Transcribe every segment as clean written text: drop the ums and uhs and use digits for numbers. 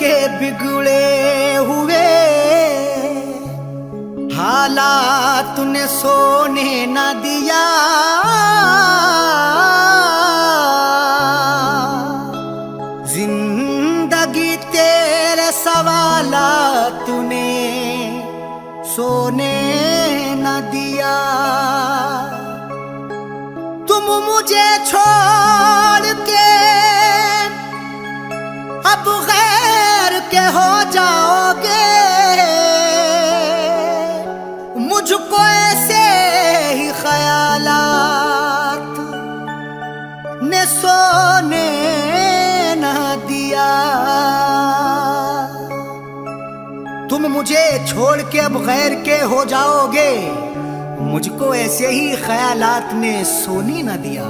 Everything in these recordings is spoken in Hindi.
के बिगड़े हुए हालात ने सोने न दिया। जिंदगी तेरे सवालात ने सोने न दिया। तुम मुझे छोड़ के अब गैर के हो जाओगे। मुझको ऐसे ही ख्यालात ने सोने न दिया। तुम मुझे छोड़ के अब गैर के हो जाओगे। मुझको ऐसे ही ख्यालात ने सोने न दिया।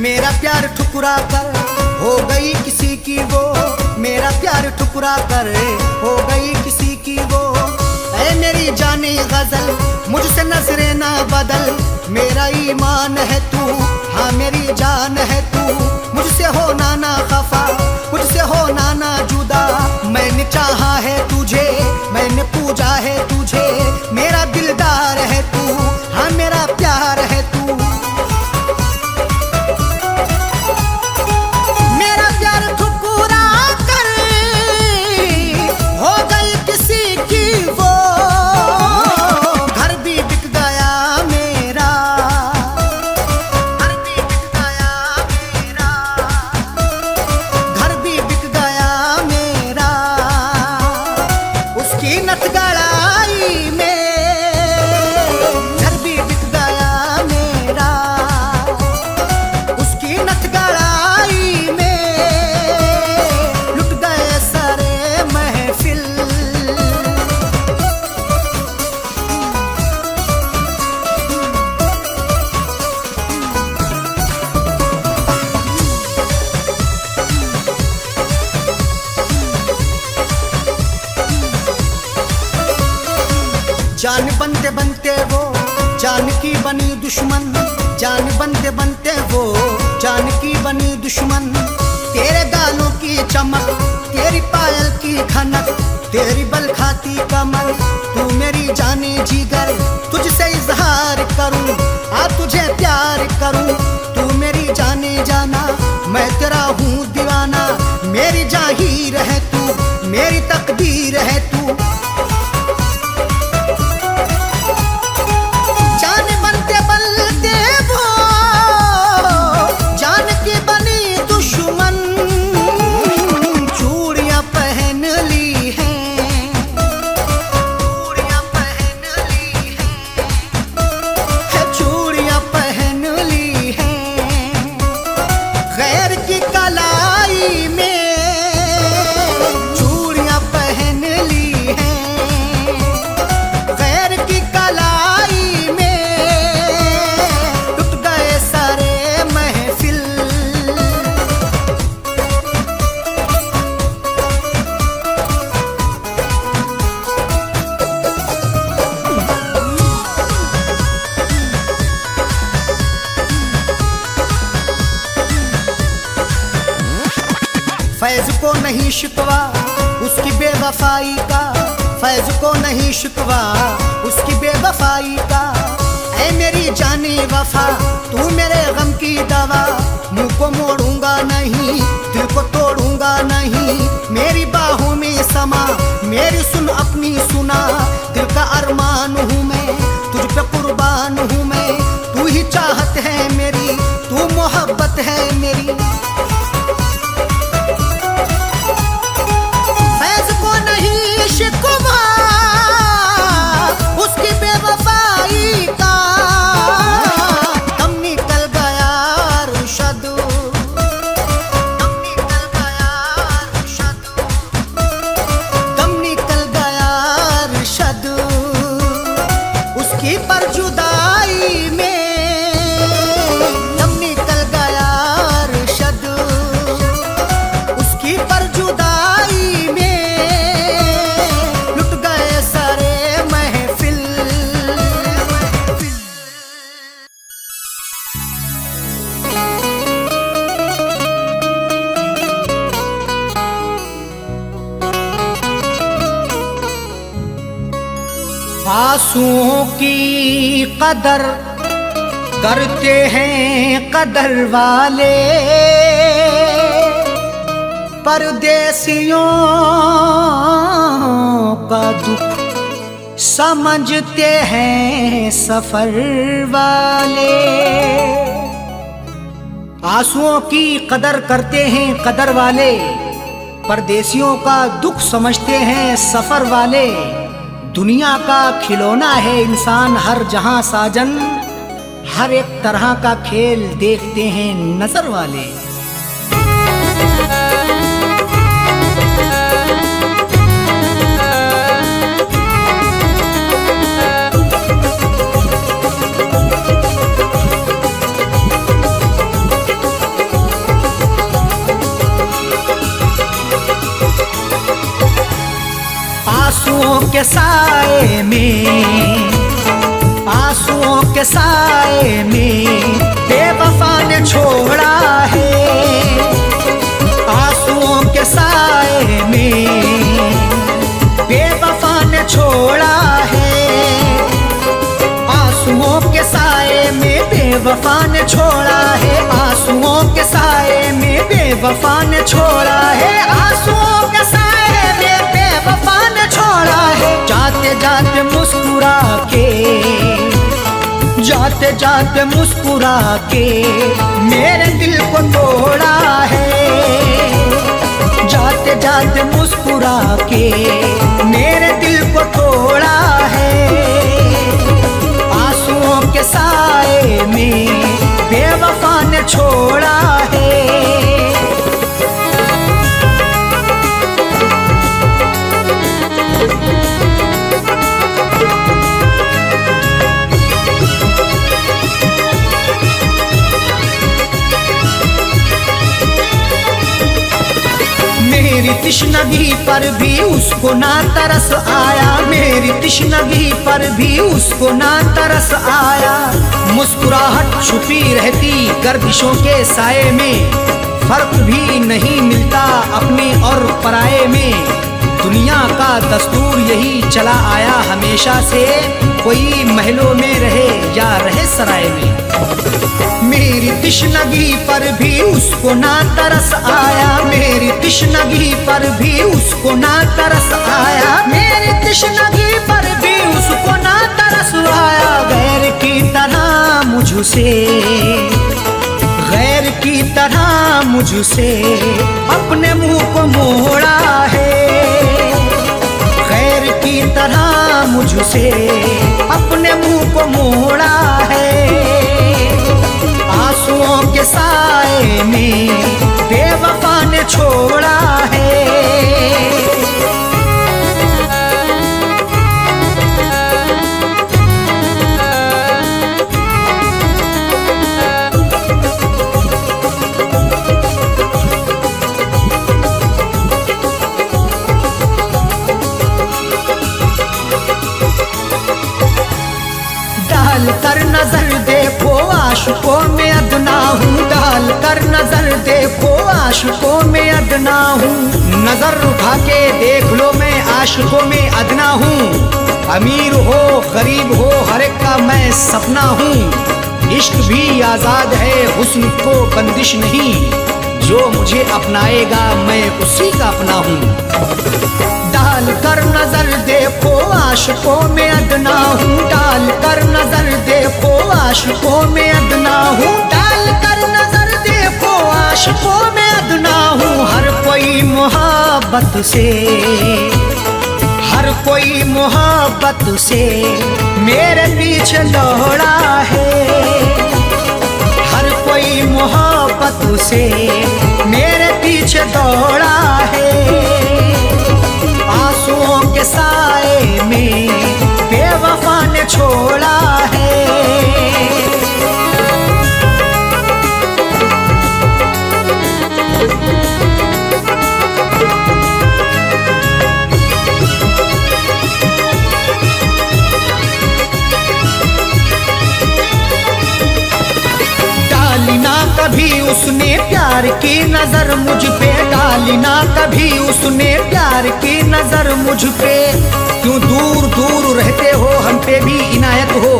मेरा प्यार ठुकरा कर हो गई किसी की वो। मेरा प्यार ठुकरा कर हो गई किसी की वो। ऐ मेरी जाने गजल मुझसे नजरे ना बदल। मेरा ईमान है तू, हाँ मेरी जान है तू। मुझसे हो ना खफा, मुझसे हो ना जुदा। मैंने चाहा है तुझे, मैंने पूजा है तुझे। मेरा दिलदार है तू, हाँ मेरा प्यार है तू। जान बनते बनते वो जान की बनी दुश्मन। जान बनते बनते वो जान की बनी दुश्मन। तेरे गालों की चमक, तेरी पायल की खनक, तेरी बल खाती कमर। तू मेरी जाने जिगर, तुझसे इजहार करूं, आ तुझे प्यार करूं। तू मेरी जाने जाना, मैं तेरा हूँ दीवाना। मेरी जाहीर है तू, मेरी तकदीर है तू। की कला फैज को नहीं शिकवा उसकी बेवफाई का, फैज को नहीं शिकवा उसकी बेवफाई का। ऐ मेरी जाने वफा तू मेरे गम की दवा, मुंह को मोड़ूंगा नहीं दिल को तोड़ूंगा नहीं। मेरी बाहों में समा मेरी सुन अपनी सुना, दिल का अरमान हूँ मैं तुझ पे कुर्बान हूँ मैं। तू ही चाहत है मेरी तू मोहब्बत है मेरी। फैज को नहीं शिकवा उसकी बेवफाई का, दम निकल गया अरशद, दम निकल गया अरशद, दम निकल गया अरशद उसकी पर जुदाई में, दम निकल गया अरशद उसकी पर जुदाई में। लुट गए सारे महफिल। आंसुओं की कदर करते हैं कदर वाले, परदेसियों का दुख समझते हैं सफर वाले। आंसुओं की कदर करते हैं कदर वाले, परदेसियों का दुख समझते हैं सफर वाले। दुनिया का खिलौना है इंसान हर जहां साजन, हर एक तरह का खेल देखते हैं नजर वाले। आंसुओं के साए में, आंसुओं के साए में बेवफा ने छोड़ा है। आंसुओं के साए में बेवफा ने छोड़ा है। आंसुओं के साए में बेवफा ने छोड़ा है। आंसुओं के साए में बेवफा ने छोड़ा है। आंसुओं के साए में बेवफा ने छोड़ा है। जाते जाते मुस्कुरा के, जाते जाते मुस्कुरा के मेरे दिल को तोड़ा है। जाते जाते मुस्कुरा के मेरे दिल को तोड़ा है। आंसुओं के साए में बेवफा ने छोड़ा है। मेरी तिश्नगी पर भी उसको ना तरस आया। मेरी तिश्नगी पर भी उसको ना तरस आया। मुस्कुराहट छुपी रहती गर्दिशों के साए में, फर्क भी नहीं मिलता अपने और पराये में। दुनिया का दस्तूर यही चला आया हमेशा से, कोई महलों में रहे या रहे सराय में। मेरी तिश्नगी पर भी उसको ना तरस आया। मेरी तिश्नगी पर भी उसको ना तरस आया। मेरी तिश्नगी पर भी उसको ना तरस आया। गैर की तरह मुझसे, गैर की तरह मुझसे अपने मुंह को मोड़ा है। गैर की तरह मुझसे अपने मुंह को मोड़ा है। आंसुओं के साए में बेवफा ने छोड़ा है। डाल कर नजर देखो आशिकों में अदना हूँ। डाल कर नजर देखो आशिकों में अदना आशिकों में अदना हूँ, अमीर हो गरीब हो हर एक का मैं सपना हूँ। इश्क भी आजाद है हुस्न को बंदिश नहीं, जो मुझे अपनाएगा मैं उसी का अपना हूँ। डाल कर नजर देखो आशिकों में अदना हूँ, डाल कर नजर देखो आशिकों में अदना हूँ, डाल कर नजर देखो आशिकों में अदना हूँ। हर कोई मोहब्बत से, हर कोई मोहब्बत से मेरे पीछे दौड़ा है, हर कोई मोहब्बत से मेरे पीछे दौड़ा है। आंसुओं के साए में बेवफा ने छोड़ा है। कभी उसने प्यार की नजर मुझ पे डाली ना, कभी उसने प्यार की नजर मुझ पे। क्यों दूर दूर रहते हो हम पे भी इनायत हो,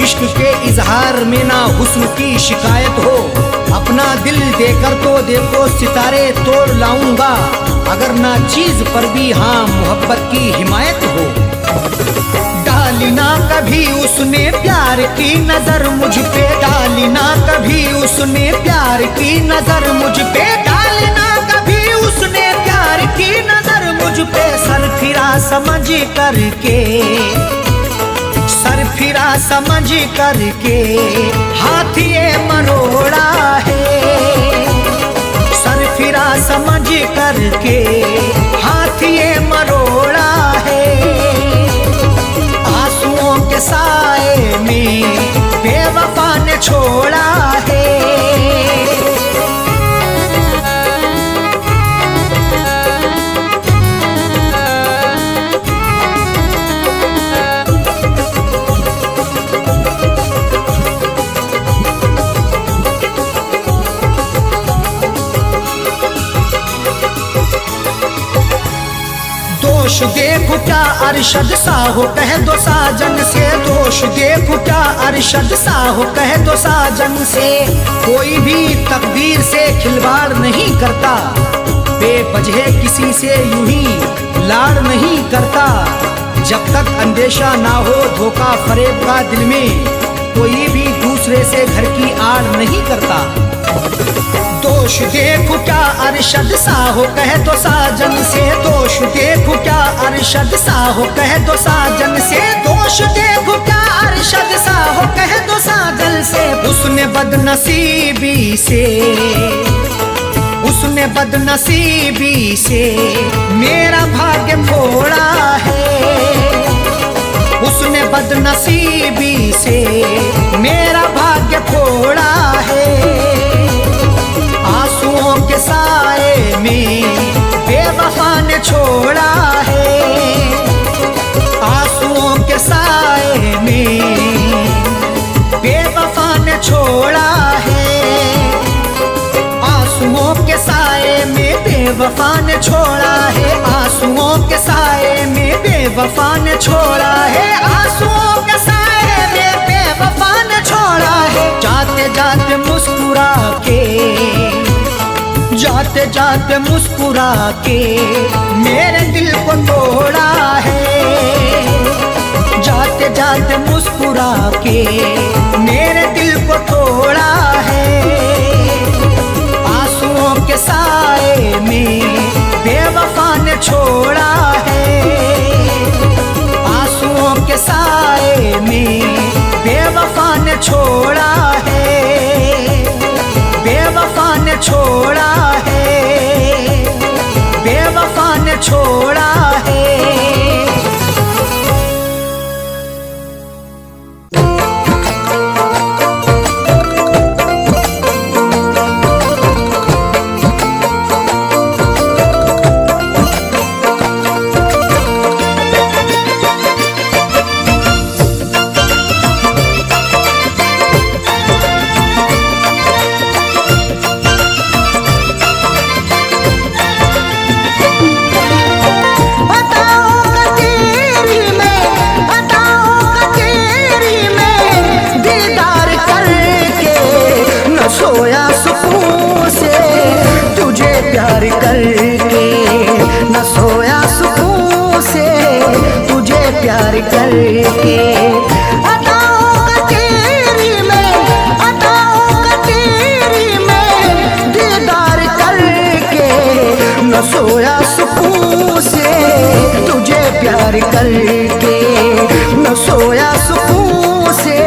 इश्क के इजहार में ना हुस्न की शिकायत हो। अपना दिल देकर तो देखो सितारे तोड़ लाऊंगा, अगर ना चीज पर भी हाँ मोहब्बत की हिमायत हो। डाली ना कभी उसने प्यार की नजर मुझ पे, डाली ना कभी उसने प्यार की नजर मुझ पे, डाली ना कभी उसने प्यार की नजर मुझ पे। सर फिरा समझ करके, सर फिरा समझ करके हाथ ये मरोड़ा है, सर फिरा समझ करके हाथ ये मरोड़ा है। के साए में बेवफा ने छोड़ा है। दोष देखो क्या अरशद सा हो कह दो साजन से, दोष देखो क्या अरशद सा हो कह दो साजन से। कोई भी तकदीर से खिलवाड़ नहीं करता, बेवजह किसी से यूं ही लाड़ नहीं करता। जब तक अंदेशा ना हो धोखा फरेब का दिल में, कोई भी दूसरे से घर की आड़ नहीं करता। दोष देखो क्या अरशद सा हो कह दो साजन से, दोष देखो क्या अरशद सा हो कह दो साजन से, दोष देखो क्या अरशद सा हो कह दो साजन से। उसने बदनसीबी से, उसने बदनसीबी से मेरा भाग्य फोड़ा है, उसने बदनसीबी से मेरा भाग्य फोड़ा है। आंसुओं के साए में बेवफा ने छोड़ा है, आंसुओं के साए में बेवफा ने छोड़ा है। आंसुओं के साए में बेवफा ने छोड़ा है, आंसुओं के साए में बेवफा ने छोड़ा है, आंसुओं के साए में बेवफा ने छोड़ा है। जाते जाते मुस्कुरा के, जाते जाते मुस्कुरा के मेरे दिल को तोड़ा है, जाते जाते मुस्कुरा के मेरे दिल को तोड़ा है। आंसुओं के साए में बेवफा ने छोड़ा है, आंसुओं के साए में बेवफा ने छोड़ा है, बेवफा ने छोड़ा है, बेवफा ने छोड़ा है। सुकून से तुझे प्यार करके, न सोया सुकून से तुझे प्यार करके। अदाओं का तेरी में, अदाओं का तेरी में दीदार करके, न सोया सुकून से तुझे प्यार करके, न सोया सुकून से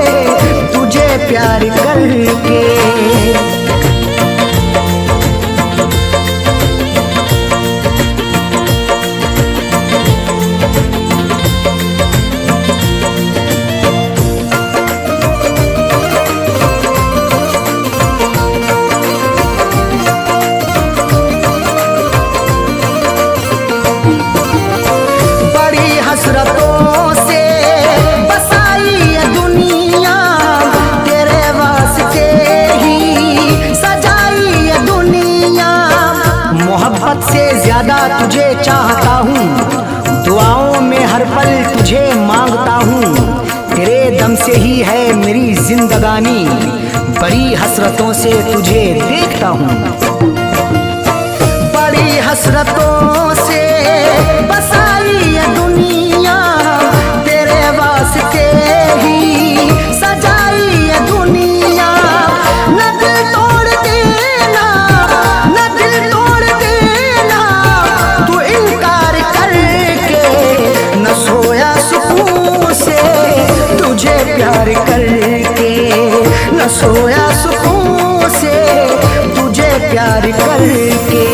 तुझे प्यार करके। हसरतों से बसाई ये दुनिया, तेरे वास्ते ही सजाई ये दुनिया। मोहब्बत से ज्यादा तुझे चाहता हूँ, दुआओं में हर पल तुझे मांगता हूँ। तेरे दम से ही है मेरी जिंदगानी, बड़ी हसरतों से तुझे देखता हूँ। बड़ी हसरतों से बसाई ये दुनिया, तेरे वास्ते ही सजाई ये दुनिया। न दिल तोड़ देना, न दिल तोड़ देना तू इनकार करके, न सोया सुकून से तुझे प्यार करके, न सोया सुकून से तुझे प्यार करके।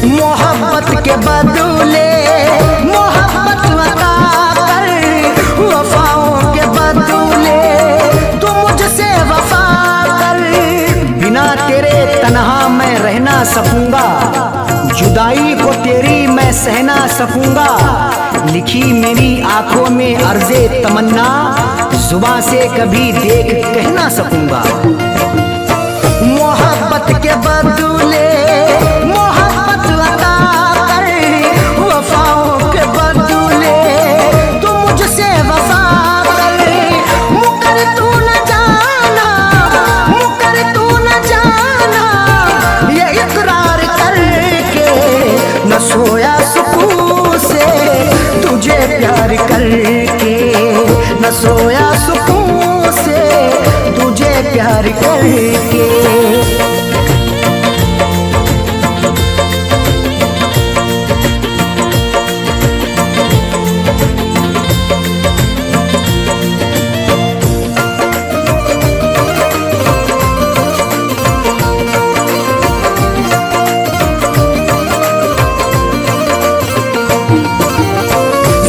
मोहब्बत के बदले मोहब्बत अता कर, वफाओं के बदले तू मुझसे वफा कर। बिना तेरे तन्हा मैं रह ना सकूंगा, जुदाई को तेरी मैं सह ना सकूंगा। लिखी मेरी आंखों में अर्ज़े तमन्ना, जुबां से कभी देख कह ना सकूंगा। मोहब्बत के बदले मोहब्बत अता कर, वफाओं के बदले तू मुझसे वफा कर। मुकर तू न जाना, मुकर तू न जाना ये इकरार करके, न सोया सुकून से तुझे प्यार करके, न सोया सुकून से तुझे प्यार करके।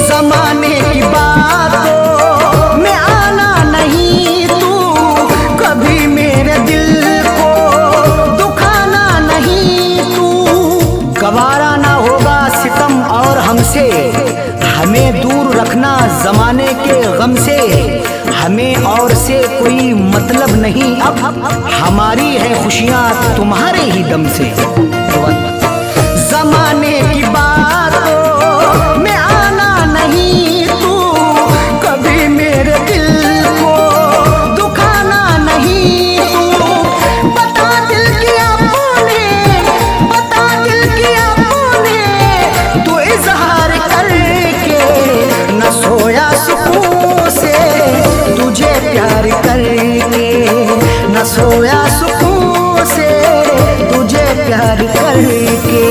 जमाने की बातों में आना नहीं तू, कभी मेरे दिल को दुखाना नहीं तू। गवारा ना होगा सितम और हमसे, हमें दूर रखना जमाने के गम से। हमें और से कोई मतलब नहीं अब, हमारी है खुशियाँ तुम्हारे ही दम से। जमाने की बातों में आना नहीं तू, कभी मेरे दिल को दुखाना नहीं तू। बता दिल किया तूने, बता दिल किया तूने तू इजहार करके, न सोया सुकून से तुझे प्यार करके, न सोया सुकून से तुझे प्यार करके।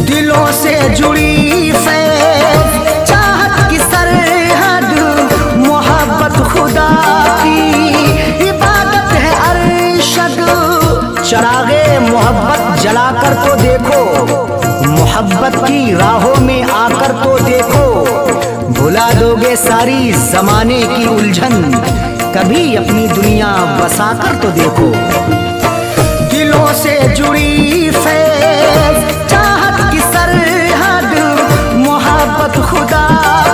दिलों जलाकर तो देखो, मोहब्बत की राहों में आकर तो देखो। भुला दोगे सारी जमाने की उलझन, कभी अपनी दुनिया बसाकर तो देखो। दिलों से जुड़ी फैज़ चाहत की सरहद, मोहब्बत खुदा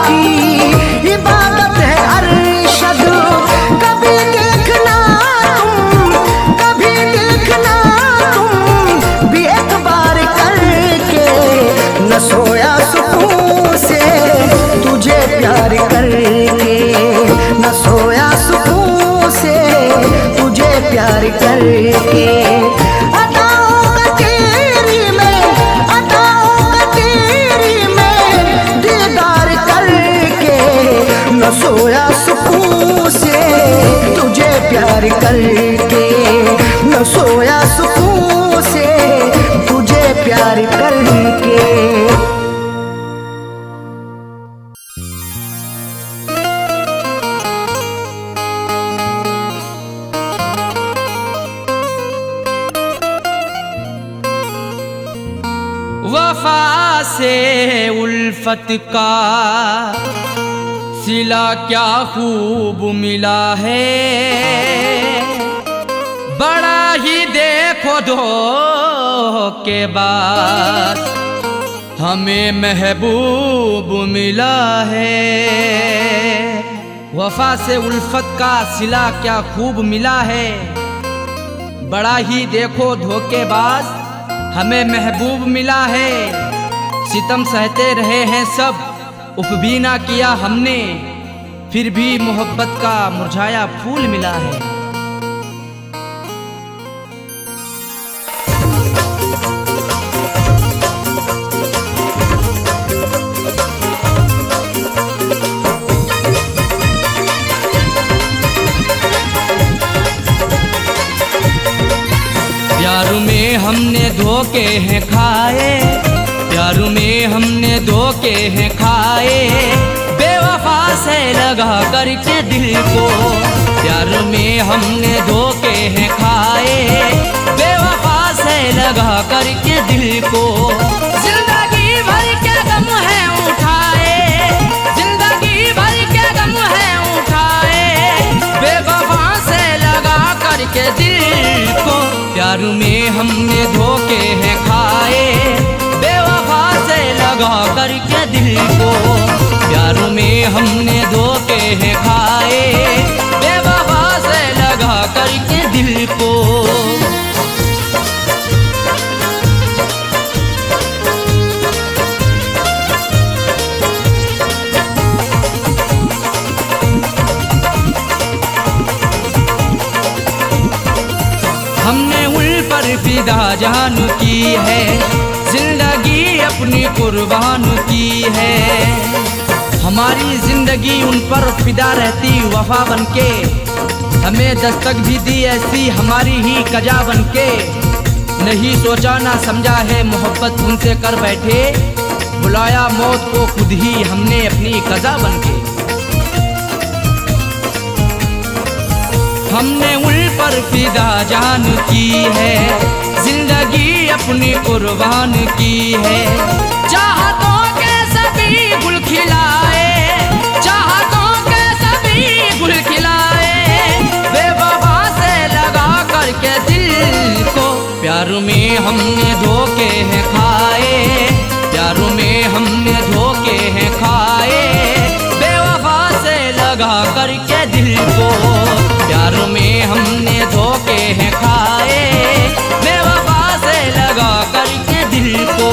की इबादत है अरशद। कभी देखना तुम, कभी देखना तुम भी एक बार करके, न सोया सुकून से तुझे प्यार करके, न सोया सुकून से तुझे प्यार करके। न सोया सुकून से तुझे प्यार करके, न सोया सुकून से तुझे प्यार करके। वफा से उल्फत का सिला क्या खूब मिला है, बड़ा ही देखो धोखे बाद हमें महबूब मिला है। वफा से उल्फत का सिला क्या खूब मिला है, बड़ा ही देखो धोखेबाज हमें महबूब मिला है। सितम सहते रहे हैं सब, उफ भी ना किया हमने, फिर भी मोहब्बत का मुरझाया फूल मिला है। प्यार में हमने धोखे हैं खाए, प्यार में हमने धोखे हैं खाए, बेवफा से लगा करके दिल को। प्यार में हमने धोखे हैं खाए, बेवफा से लगा करके दिल को। जिंदगी भर के गम है उठाए, जिंदगी भर के गम है उठाए, बेवफा से लगा करके दिल को। प्यार में हमने धोखे हैं खाए, बेवफा से लगा करके दिल को। प्यार में हमने धोखे हैं खाए, बेवफा से लगा करके दिल को। हमने उन पर फिदा जान की है, जिंदगी अपनी कुर्बान की है। हमारी जिंदगी उन पर फिदा रहती वफा बनके, हमें दस्तक भी दी ऐसी हमारी ही कजा बनके। नहीं सोचा ना समझा है मोहब्बत उनसे कर बैठे, बुलाया मौत को खुद ही हमने अपनी कजा बनके। हमने उन पर फिदा जान की है, जिंदगी अपनी कुर्बान की है। चाहतों के सभी गुल खिलाए, चाहतों के सभी गुल खिलाए, बेवफा से लगा करके दिल को। प्यार में हमने धोखे हैं खाए, प्यार में हमने धोखे हैं खाए, बेवफा से लगा करके दिल को। प्यार में हमने धोखे हैं खाए, बेवफा से लगा करके दिल को।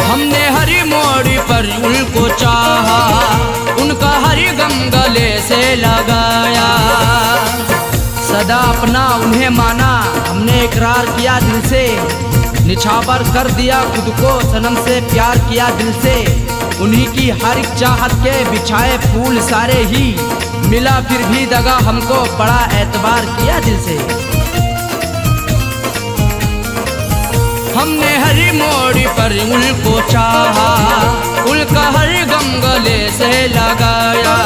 हमने हर मोड़ पर उनको चाहा, उनका हर गम गले से लगाया। सदा अपना उन्हें माना, हमने इकरार किया दिल से, निछावर कर दिया खुद को सनम से, प्यार किया दिल से। उन्हीं की हर एक चाहत के बिछाए फूल सारे ही, मिला फिर भी दगा हमको, बड़ा एतबार किया दिल से। हमने हर मोड़ पर उनको चाहा, उनका हर गम गले से लगाया।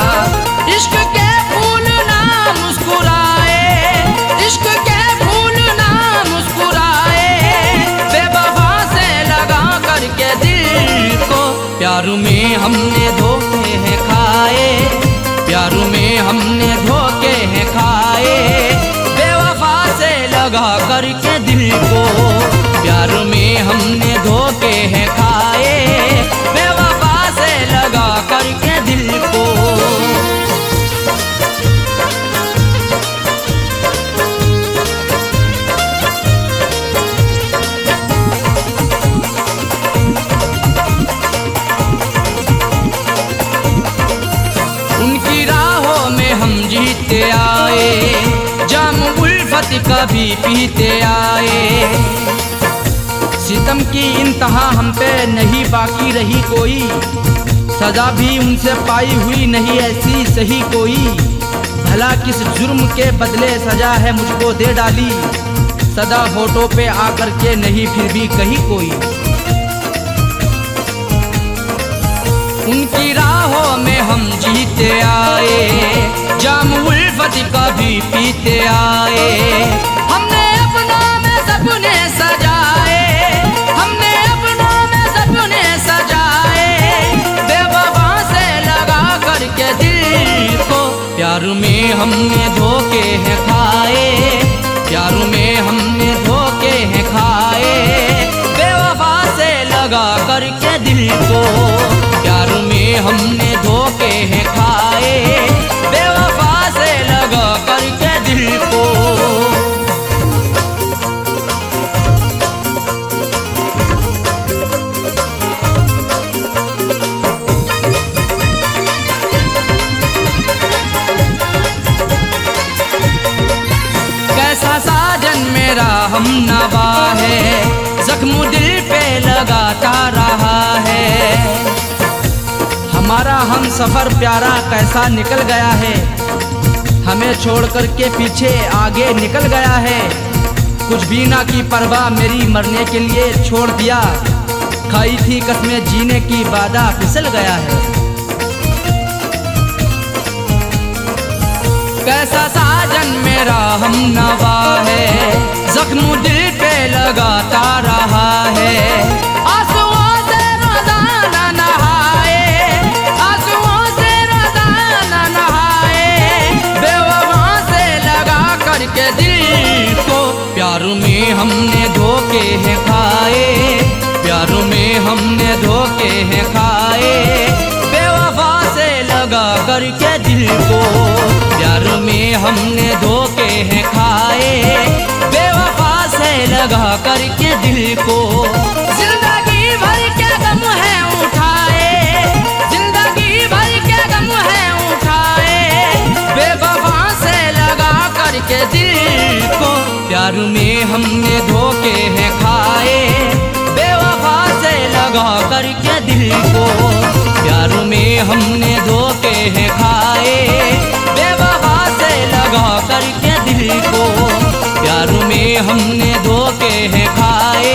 इश्क के फूल ना मुस्कुराए, इश्क के फूल ना मुस्कुराए, बेवफा से लगा करके दिल को। प्यार में हमने धोखे हैं खाए, प्यार में हमने धोखे हैं खाए, बेवफा से लगा करके दिल को। प्यार में हमने धोखे हैं खाए, बेवफा से लगा करके दिल को। उनकी राहों में हम जीते आए, जाम उल्फत कभी पीते आए। सितम की इंतहा हम पे नहीं बाकी रही कोई, सजा भी उनसे पाई हुई नहीं ऐसी सही कोई। भला किस जुर्म के बदले सजा है मुझको दे डाली, सदा होठों पे आकर के नहीं फिर भी कही कोई। उनकी राहों में हम जीते आए, जाम उल्फत कभी पीते आए। हमने अपनों में सपने सजाए, हमने अपनों में सपने सजाए, बेवफा से लगा करके दिल को। प्यार में हमने धोखे हैं खाए, प्यार में हमने धोखे हैं खाए, बेवफा से लगा करके दिल को। प्यार में हमने धोखे हैं खाए, बेवफा से लगा करके दिल को। कैसा साजन मेरा हम नवा है, जख्म दिल पे लगाता रहा है। हमारा हम सफर प्यारा कैसा निकल गया है, हमें छोड़ कर के पीछे आगे निकल गया है। कुछ भी ना की परवाह मेरी मरने के लिए छोड़ दिया, खाई थी कसमें जीने की वादा फिसल गया है। कैसा साजन मेरा हम नवा है, जख्म दिल पे लगाता रहा है। आंसुओं से रोजाना नहाए, आंसुओं से रोजाना नहाए, बेवफा से लगा करके दिल को। प्यार में हमने धोखे हैं खाए, प्यार में हमने धोखे हैं खाए, बेवफा से लगा करके दिल को। प्यार में हमने धोखे हैं खाए, बेवफा से लगा करके दिल को। जिंदगी भर के गम है उठाए, जिंदगी भर के गम है उठाए, बेवफा से लगा करके दिल को। प्यार में हमने धोखे हैं खाए, बेवफा से लगा करके दिल को। प्यार में हमने धोखे हैं खाए, बेवफा से लगा करके दिल को। प्यार में हमने धोखे हैं खाए,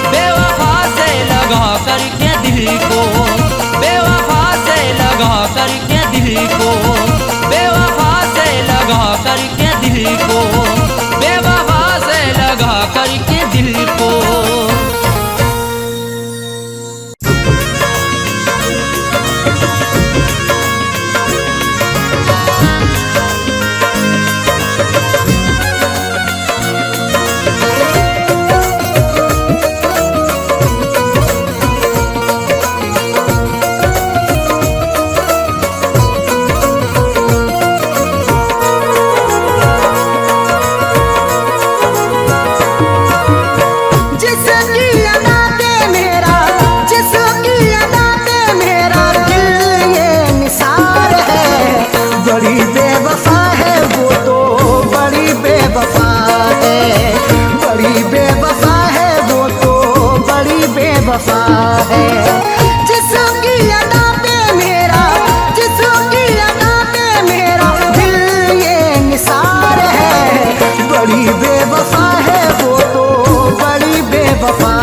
बेवफा से लगा करके दिल को। बेवफा से लगा करके दिल को, बेवफा से लगा करके दिल को, बेवफा से लगा करके दिल को। वफा है जिसकी अदा पे मेरा, जिसकी अदा पे मेरा दिल ये निसार है। बड़ी बेवफा है वो तो बड़ी बेवफा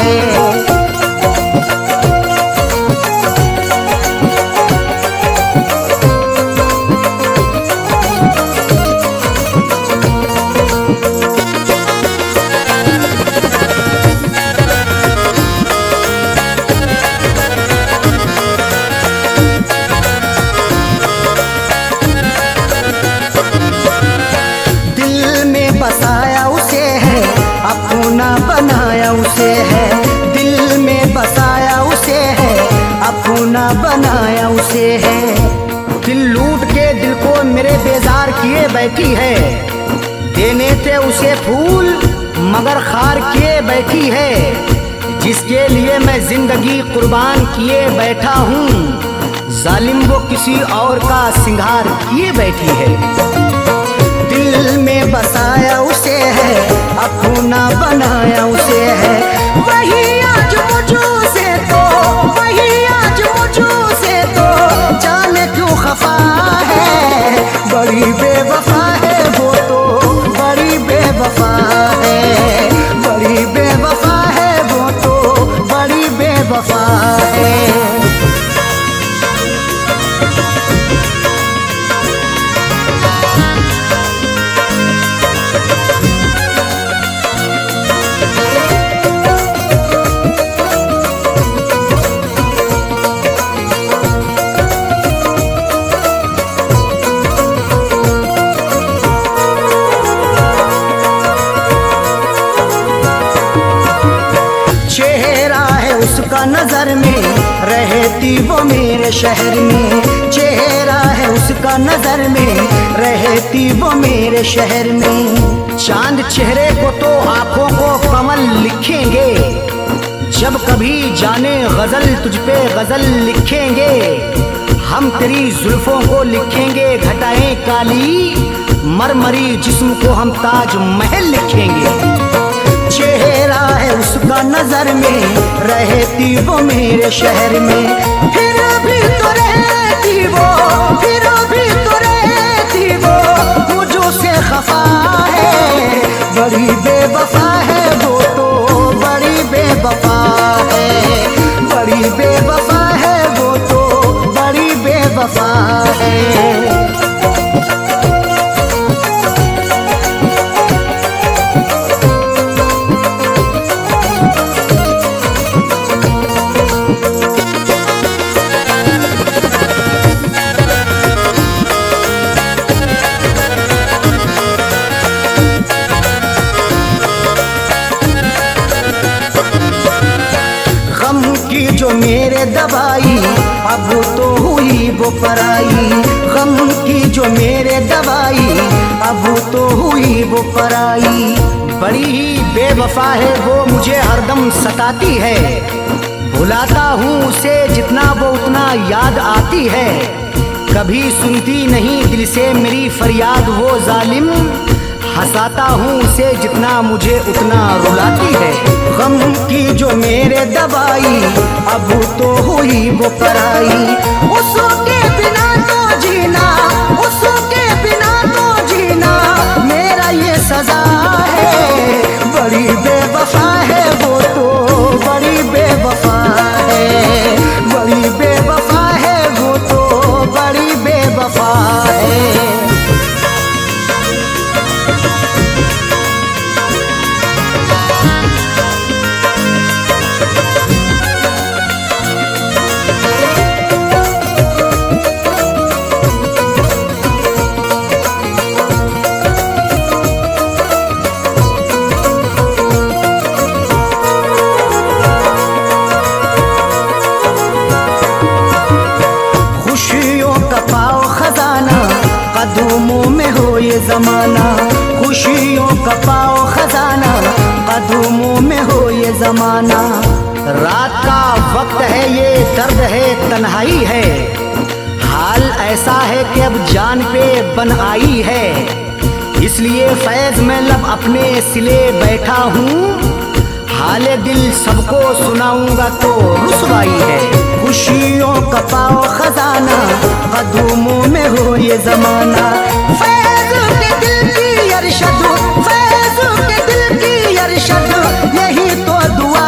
है। बसाया उसे है, अपना बनाया उसे है। दिल में बसाया उसे है, अपना बनाया उसे है। दिल लूट के दिल को मेरे बेजार किए बैठी है। देने थे उसे फूल मगर खार किए बैठी है। जिसके लिए मैं जिंदगी कुर्बान किए बैठा हूँ, जालिम वो किसी और का सिंगार किए बैठी है। दिल में बसाया उसे है, अपना बनाया उसे है। वही आज मुझसे तो, वही आज मुझसे तो जाने क्यों खफा है। बड़ी बेवफा है वो तो, बड़ी बेवफा है। बड़ी बेवफा है वो तो, बड़ी बेवफा है। उसका नजर में रहती वो मेरे शहर में। चेहरा है उसका नजर में रहती वो मेरे शहर में। चांद चेहरे को तो आंखों को कमल लिखेंगे, जब कभी जाने गजल तुझ पे गजल लिखेंगे। हम तेरी जुल्फों को लिखेंगे घटाएं काली, मरमरी जिस्म को हम ताज महल लिखेंगे। चेहरा है उसका नजर में रहती वो मेरे शहर में। फिर भी तो रहती वो, फिर भी तो रहती वो मुझों से खफा है। बड़ी बेवफा है वो तो, बड़ी बेवफा है। बड़ी बेवफा है वो तो, बड़ी बेवफा है। जो मेरे दवाई अब तो हुई वो पराई। गम की जो मेरे दवाई अब तो हुई वो पराई। बड़ी ही बेवफा है वो, मुझे हरदम सताती है। भुलाता हूँ उसे जितना वो उतना याद आती है। कभी सुनती नहीं दिल से मेरी फरियाद वो जालिम। हंसाता हूँ उसे जितना मुझे उतना रुलाती है। गम की जो मेरे दवाई अब तो हुई वो पराई। उसके बिना तो जीना, उसके बिना तो जीना मेरा ये सजा है। बड़ी बेवफा है वो तो, बड़ी बेवफा है। बड़ी बेवफा है वो तो, बड़ी बेवफा है। कदमों में हो ये जमाना, खुशियों का पाओ खजाना। कदमों में हो ये जमाना। रात का वक्त है, ये दर्द है, तन्हाई है। हाल ऐसा है कि अब जान पे बन आई है। इसलिए फैज में लब अपने सिले बैठा हूँ। हाले दिल सबको सुनाऊंगा तो रुसवाई है। खुशियों का पाओ खजाना, कदमों में हो ये जमाना। फैज के दिल की अरशद, फैज के दिल की अरशद, यही तो दुआ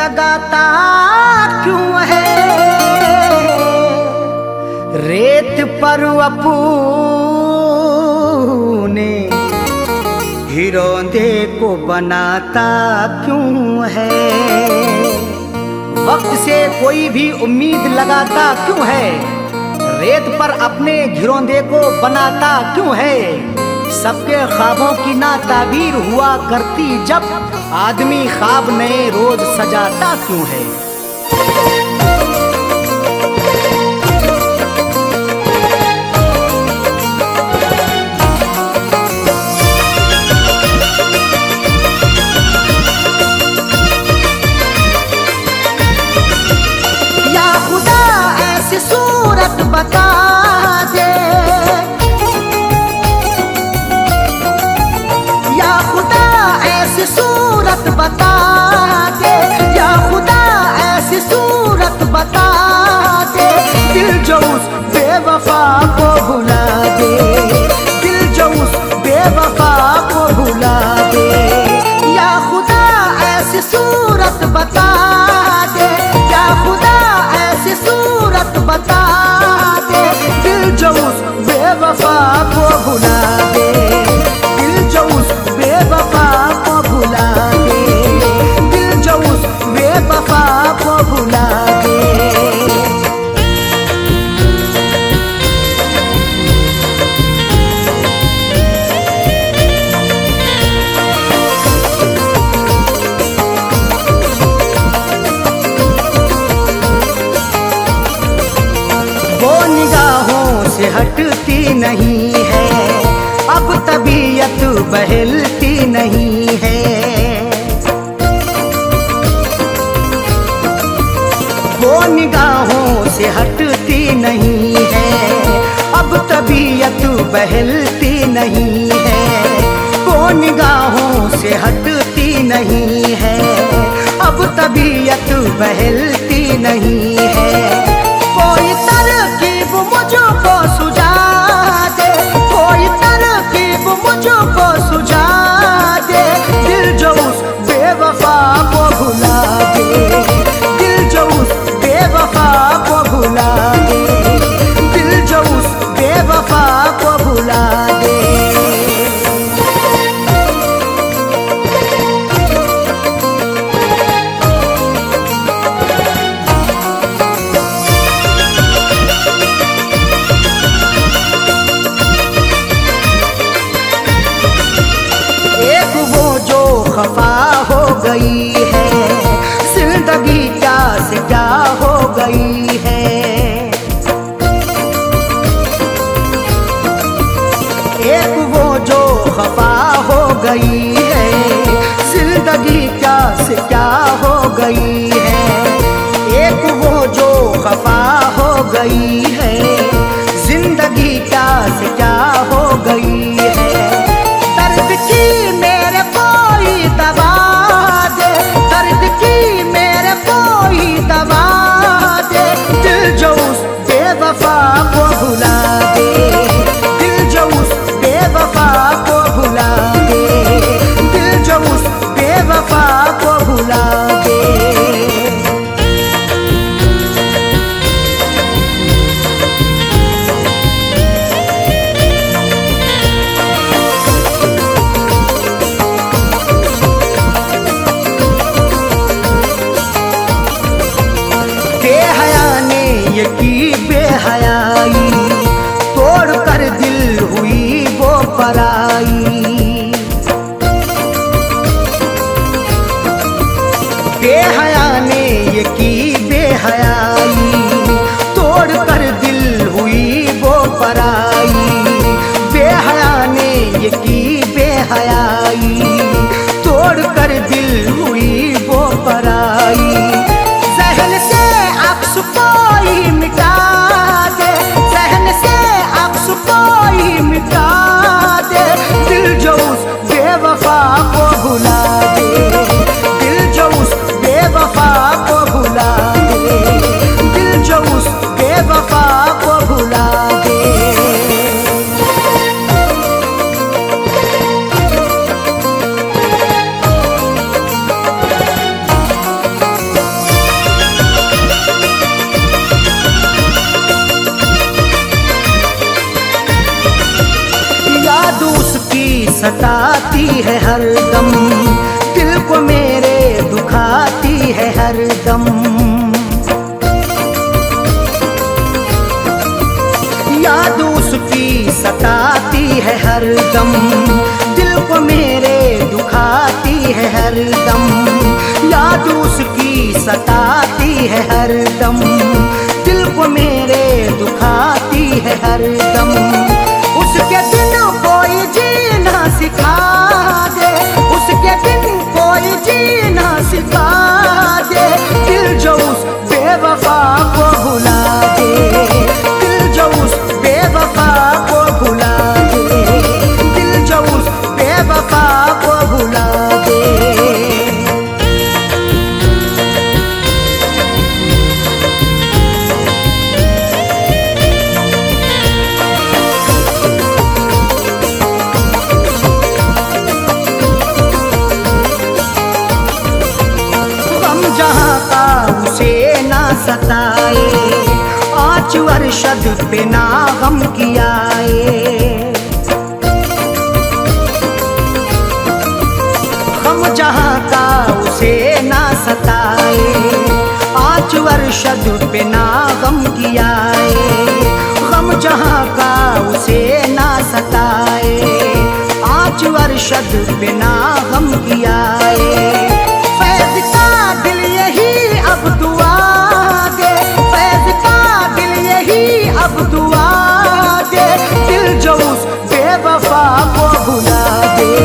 लगाता क्यों है, रेत पर अपने हिरोंदे को बनाता क्यों है। वक्त से कोई भी उम्मीद लगाता क्यों है, रेत पर अपने घिरौंदे को बनाता क्यों है। सबके ख्वाबों की ना ताबीर हुआ करती जब, आदमी ख्वाब नए रोज सजाता क्यों है। या खुदा ऐसी सूरत बता दे, या खुदा ऐसी सूरत बता दे, या खुदा ऐसी सूरत बता दे, दिल जो उस बेवफा को भुला दे, दिल जो उस बेवफा को भुला दे। या खुदा ऐसी सूरत बता दे, या खुदा ऐसी सूरत बता दे, दिल जो उस बेवफा को भुला दे, दिल जो उस बेवफा को भुला दे, दिल जो उस बेवफा को भुला दे। वो निगाहों से हटती नहीं है, अब तबीयत बहलती नहीं है। वो निगाहों से हटती नहीं है, अब तबीयत बहलती नहीं है। वो निगाहों से हटती नहीं है, अब तबीयत बहलती नहीं है। कोई तरकीब मुझको सुझा दे, कोई तरकीब मुझको सुझा दे, दिल जो उस बेवफा को भुला दे, दिल जो उस बेवफा को भुला दे, दिल जो उस बेवफा को भुला दे। खफा हो गई है, जिंदगी क्या से क्या हो गई है। एक वो जो खफा हो गई है, जिंदगी क्या से क्या हो गई है। एक वो जो खफा हो गई है, जिंदगी क्या से क्या हो गई है। दर्द की मेरे कोई दवा दे, दर्द की मेरे कोई दवा दे, दिल जो उस बेवफा को भुला दे, दिल जो उस बेवफा को भुला दे, दिल जो उस बेवफा को भुला दे। ये की बेहयाई, तोड़ कर दिल हुई वो पराई। बेहया ने ये की बेहयाई, तोड़ कर दिल हुई वो पराई। बेहया ने ये की बेहयाई, तोड़ कर दिल हुई वो पराई। जहन से अक्स कोई मिटा दे, जहन से अक्स कोई मिटा दे, दिल जो उस बेवफा को भुला दे, दिल जो उस बेवफा सताती है हरदम, दिल को मेरे दुखाती है हरदम। याद उसकी सताती है हरदम, दिल को मेरे दुखाती है हरदम। याद उसकी सताती है हरदम, दिल को मेरे दुखाती है हरदम। उसके दिन कोई जीना सिखा दे, उसके दिन कोई जीना सिखा दे। दिल जो उस बेवफा को भुला दे, दिल जो उस बेवफा को भुला दे, दिल जो उस बेवफा को भुला दे। जहाँ का उसे ना सताए, आँच अरशद पे ना गम कियाए। हम जहाँ का उसे ना सताए, आँच अरशद पे ना गम कियाए। हम जहाँ का उसे ना सताए, आँच अरशद पे ना गम कियाए। फैज़ का दिल यही अब दुआ दे, फैज़ का दिल यही अब दुआ दे। दिल जो उस बेवफा को भुला दे,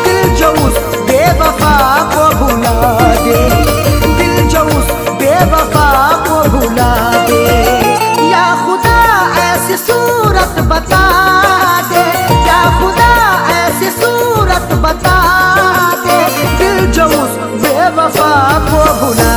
दिल जो उस बेवफा को भुला दे, दिल जो उस बेवफा को भुला दे। या खुदा ऐसी सूरत बता दे, या खुदा ऐसी सूरत बता दे। दिल जो उस बेवफा को भुला